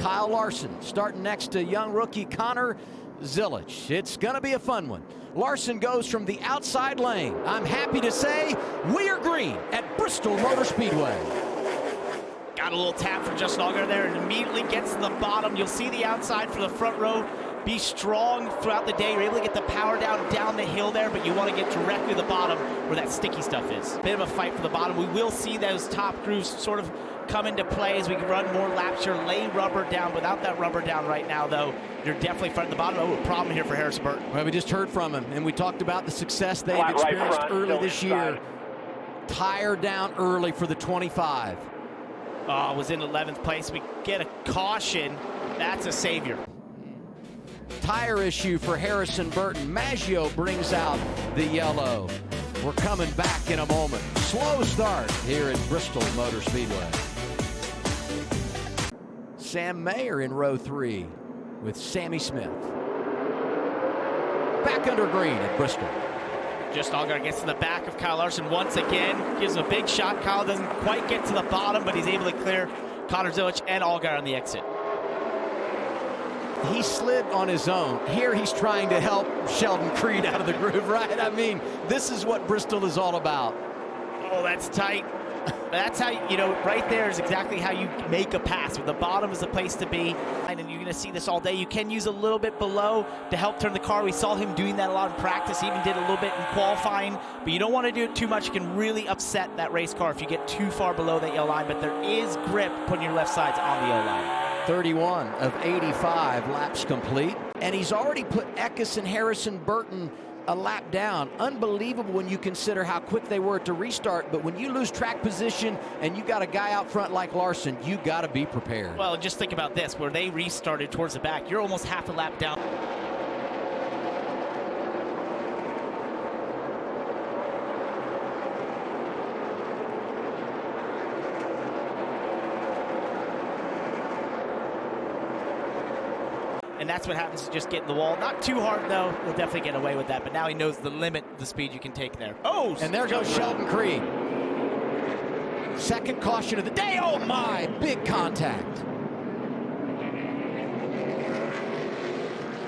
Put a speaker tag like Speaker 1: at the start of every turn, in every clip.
Speaker 1: Kyle Larson starting next to young rookie Connor Zilic. It's going to be a fun one. Larson goes from the outside lane. I'm happy to say we are green at Bristol Motor Speedway.
Speaker 2: Got a little tap from Justin Allgaier there and immediately gets to the bottom. You'll see the outside for the front row. Be strong throughout the day. You're able to get the power down the hill there, but you want to get directly to the bottom where that sticky stuff is. Bit of a fight for the bottom. We will see those top grooves sort of come into play as we can run more laps here. Lay rubber down. Without that rubber down right now, though, you're definitely front the bottom. Oh, a problem here for Harrison Burton.
Speaker 1: Well, we just heard from him, and we talked about the success they've experienced early this year. Tire down early for the 25.
Speaker 2: Was in 11th place. We get a caution. That's a savior.
Speaker 1: Tire issue for Harrison Burton. Maggio brings out the yellow. We're coming back in a moment. Slow start here at Bristol Motor Speedway. Sam Mayer in row 3 with Sammy Smith. Back under green at Bristol.
Speaker 2: Just Allgaier gets to the back of Kyle Larson once again. Gives him a big shot. Kyle doesn't quite get to the bottom, but he's able to clear Connor Zilic and Allgaier on the exit.
Speaker 1: He slid on his own. Here he's trying to help Sheldon Creed out of the groove, right? I mean, this is what Bristol is all about.
Speaker 2: Oh, that's tight. That's how, right there is exactly how you make a pass. The bottom is the place to be, and you're going to see this all day. You can use a little bit below to help turn the car. We saw him doing that a lot in practice. He even did a little bit in qualifying, but you don't want to do it too much. You can really upset that race car if you get too far below that yellow line, but there is grip putting your left sides on the yellow line.
Speaker 1: 31 of 85 laps complete, and he's already put Eckes and Harrison Burton a lap down. Unbelievable when you consider how quick they were to restart, but when you lose track position and you got a guy out front like Larson, you got to be prepared.
Speaker 2: Well, just think about this, where they restarted towards the back, you're almost half a lap down. And that's what happens to just get in the wall. Not too hard, though. He'll definitely get away with that. But now he knows the limit, the speed you can take there. Oh!
Speaker 1: And there goes Sheldon Creed. Second caution of the day. Oh, my! Big contact.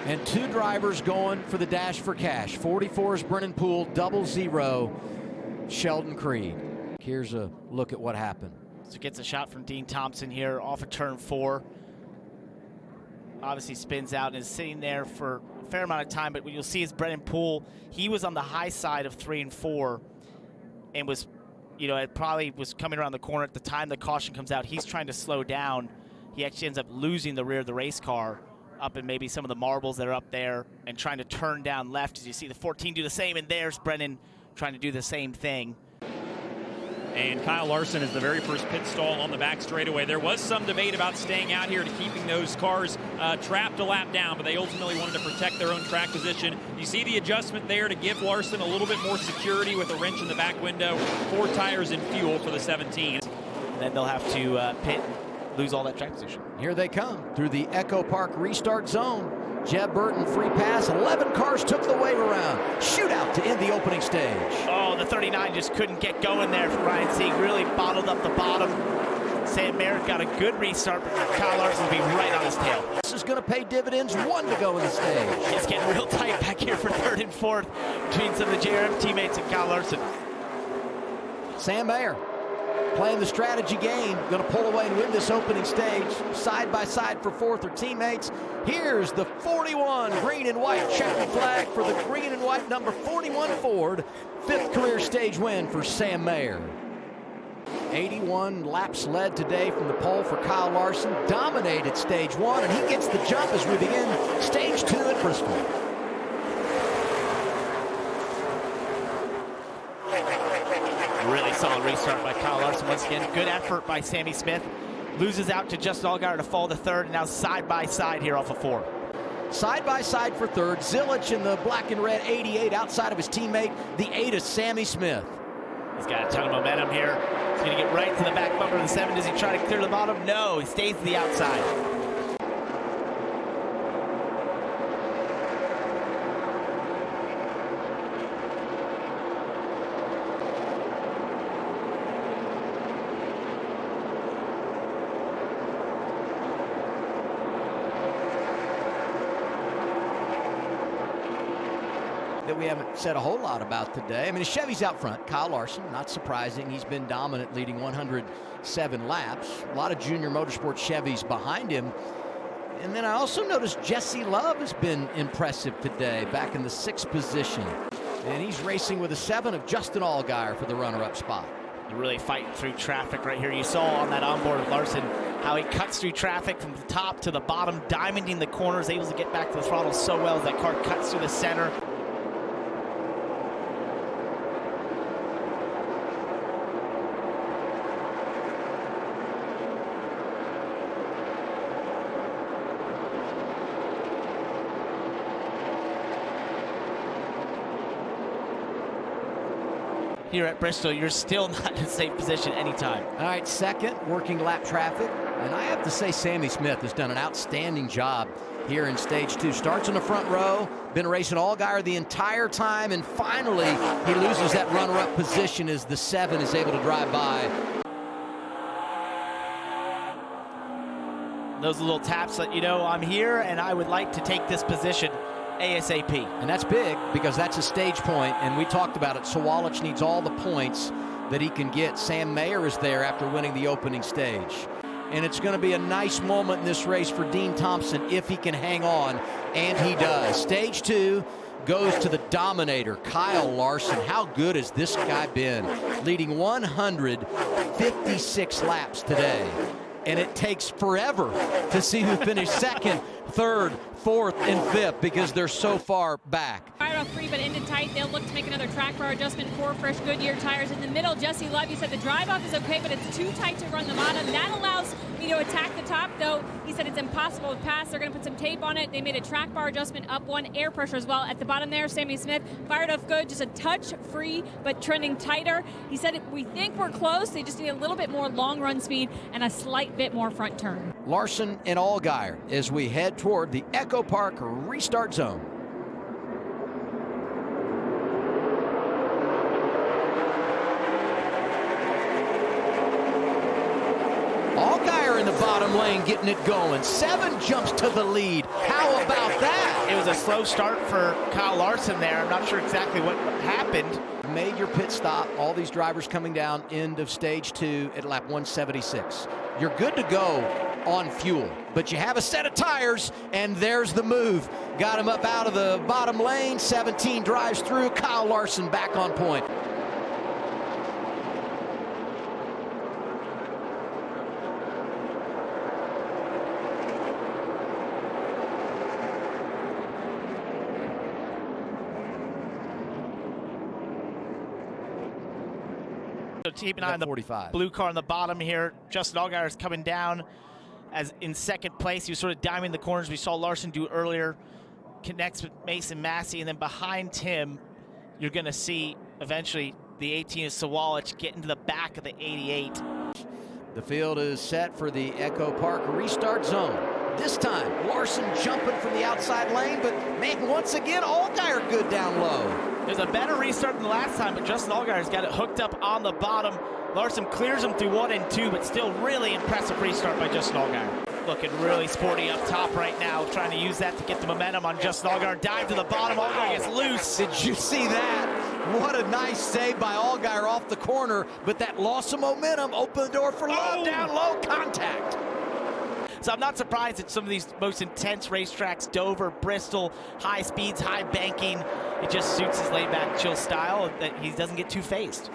Speaker 1: And two drivers going for the dash for cash. 44 is Brennan Poole, 00, Sheldon Creed. Here's a look at what happened.
Speaker 2: So gets a shot from Dean Thompson here off of turn 4. Obviously spins out and is sitting there for a fair amount of time, but what you'll see is Brennan Poole, he was on the high side of 3 and 4 and was, it probably was coming around the corner at the time the caution comes out. He's trying to slow down. He actually ends up losing the rear of the race car up in maybe some of the marbles that are up there and trying to turn down left as you see the 14 do the same, and there's Brennan trying to do the same thing.
Speaker 3: And Kyle Larson is the very first pit stall on the back straightaway. There was some debate about staying out here to keeping those cars trapped a lap down, but they ultimately wanted to protect their own track position. You see the adjustment there to give Larson a little bit more security with a wrench in the back window. 4 tires and fuel for the 17.
Speaker 2: And then they'll have to pit and lose all that track position.
Speaker 1: Here they come through the Echo Park restart zone. Jeb Burton free pass. 11 cars took the wave around. Shootout to end the opening stage.
Speaker 2: Oh, the 39 just couldn't get going there for Ryan Sieg. Really bottled up the bottom. Sam Mayer got a good restart, but Kyle Larson will be right on his tail.
Speaker 1: This is going to pay dividends. 1 to go in the stage.
Speaker 2: It's getting real tight back here for 3rd and 4th between some of the JRM teammates and Kyle Larson.
Speaker 1: Sam Mayer playing the strategy game, going to pull away and win this opening stage. Side by side for 4th are teammates. Here's the 41 green and white checkered flag for the green and white number 41 Ford. 5th career stage win for Sam Mayer. 81 laps led today from the pole for Kyle Larson. Dominated stage 1, and he gets the jump as we begin stage 2 at Bristol.
Speaker 2: Really solid restart by Kyle Larson once again. Good effort by Sammy Smith. Loses out to Justin Allgaier to fall to 3rd, and now side by side here off of 4.
Speaker 1: Side by side for 3rd. Zilic in the black and red 88 outside of his teammate. The 8 is Sammy Smith.
Speaker 2: He's got a ton of momentum here. He's going to get right to the back bumper of the 7. Does he try to clear the bottom? No, he stays to the outside.
Speaker 1: that we haven't said a whole lot about today. I mean, Chevy's out front. Kyle Larson, not surprising. He's been dominant, leading 107 laps. A lot of junior motorsport Chevys behind him. And then I also noticed Jesse Love has been impressive today, back in the 6th position. And he's racing with a 7 of Justin Allgaier for the runner-up spot.
Speaker 2: You're really fighting through traffic right here. You saw on that onboard of Larson how he cuts through traffic from the top to the bottom, diamonding the corners, able to get back to the throttle so well as that car cuts through the center. Here at Bristol, you're still not in a safe position anytime.
Speaker 1: All right, second, working lap traffic. And I have to say Sammy Smith has done an outstanding job here in stage 2. Starts in the front row, been racing Allgaier the entire time, and finally he loses that runner-up position as the 7 is able to drive by.
Speaker 2: Those little taps let you know I'm here and I would like to take this position ASAP.
Speaker 1: And that's big because that's a stage point, and we talked about it. Sawalich needs all the points that he can get. Sam Mayer is there after winning the opening stage. And it's going to be a nice moment in this race for Dean Thompson if he can hang on, and he does. Stage 2 goes to the dominator, Kyle Larson. How good has this guy been? Leading 156 laps today. And it takes forever to see who finished second, third, fourth, and fifth because they're so far back.
Speaker 4: Right off free, but ended tight. They'll look to make another track bar adjustment. 4 fresh Goodyear tires in the middle. Jesse Love, you said the drive-off is okay, but it's too tight to run the bottom. That allows me to attack the top, though. He said it's impossible to pass. They're going to put some tape on it. They made a track bar adjustment up 1, air pressure as well. At the bottom there, Sammy Smith fired off good, just a touch free, but trending tighter. He said, we think we're close. They just need a little bit more long run speed and a slight bit more front turn.
Speaker 1: Larson and Allgaier as we head toward the Echo Park restart zone. Allgaier in the bottom lane getting it going. 7 jumps to the lead. How about that?
Speaker 2: It was a slow start for Kyle Larson there. I'm not sure exactly what happened.
Speaker 1: Made your pit stop. All these drivers coming down end of stage 2 at lap 176. You're good to go on fuel, but you have a set of tires, and there's the move. Got him up out of the bottom lane. 17 drives through. Kyle Larson back on point.
Speaker 2: So keep an eye on the
Speaker 1: 45.
Speaker 2: Blue car on the bottom here. Justin Allgaier is coming down as in second place. He was sort of diming the corners. We saw Larson do earlier. Connects with Mason Massey, and then behind him, you're going to see eventually the 18 is Sawalich get into the back of the 88.
Speaker 1: The field is set for the Echo Park restart zone. This time, Larson jumping from the outside lane, but man, once again, Allgaier good down low.
Speaker 2: There's a better restart than the last time, but Justin Allgaier's got it hooked up on the bottom. Larson clears him through 1 and 2, but still really impressive restart by Justin Allgaier. Looking really sporty up top right now, trying to use that to get the momentum on Justin Allgaier. Dive to the bottom, Allgaier gets loose.
Speaker 1: Did you see that? What a nice save by Allgaier off the corner, but that loss of momentum opened the door for Love. Down low, contact.
Speaker 2: So I'm not surprised at some of these most intense racetracks, Dover, Bristol, high speeds, high banking. It just suits his laid-back, chill style that he doesn't get too phased.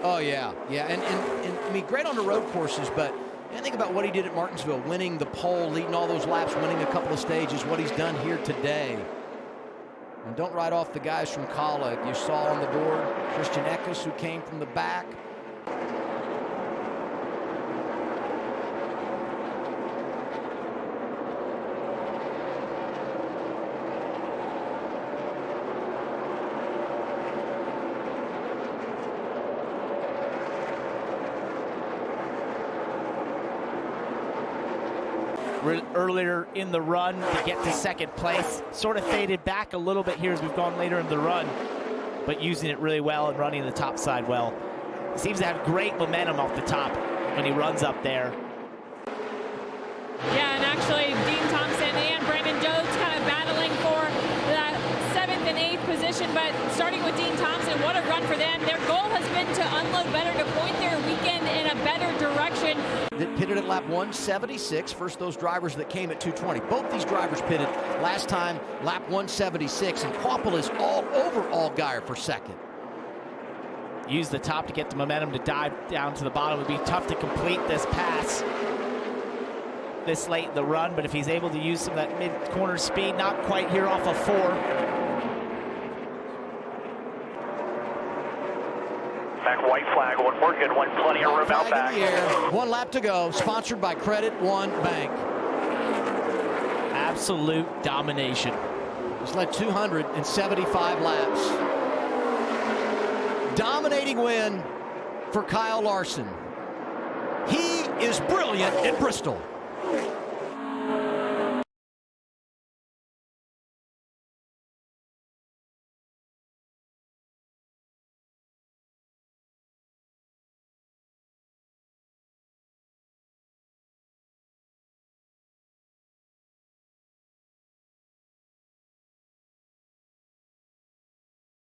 Speaker 1: Oh, yeah. And I mean, great on the road courses, but think about what he did at Martinsville, winning the pole, leading all those laps, winning a couple of stages, what he's done here today. And don't write off the guys from Kaulig. You saw on the board Christian Eckes, who came from the back.
Speaker 2: Earlier in the run to get to second place. Sort of faded back a little bit here as we've gone later in the run, but using it really well and running the top side well. He seems to have great momentum off the top when he runs up there.
Speaker 4: Yeah, and actually Dean Thompson and Brandon Jones kind of battling for that 7th competition, but starting with Dean Thompson, what a run for them. Their goal has been to unload better, to point their weekend in a better direction.
Speaker 1: That pitted at lap 176. First, those drivers that came at 220. Both these drivers pitted last time, lap 176, and Quapple is all over Allgaier for second.
Speaker 2: Use the top to get the momentum to dive down to the bottom. It would be tough to complete this pass this late in the run, but if he's able to use some of that mid-corner speed, not quite here off of 4.
Speaker 5: Back white flag, one more good one, plenty of room out back.
Speaker 1: In the air. 1 lap to go, sponsored by Credit One Bank.
Speaker 2: Absolute domination.
Speaker 1: He's led 275 laps. Dominating win for Kyle Larson. He is brilliant at Bristol.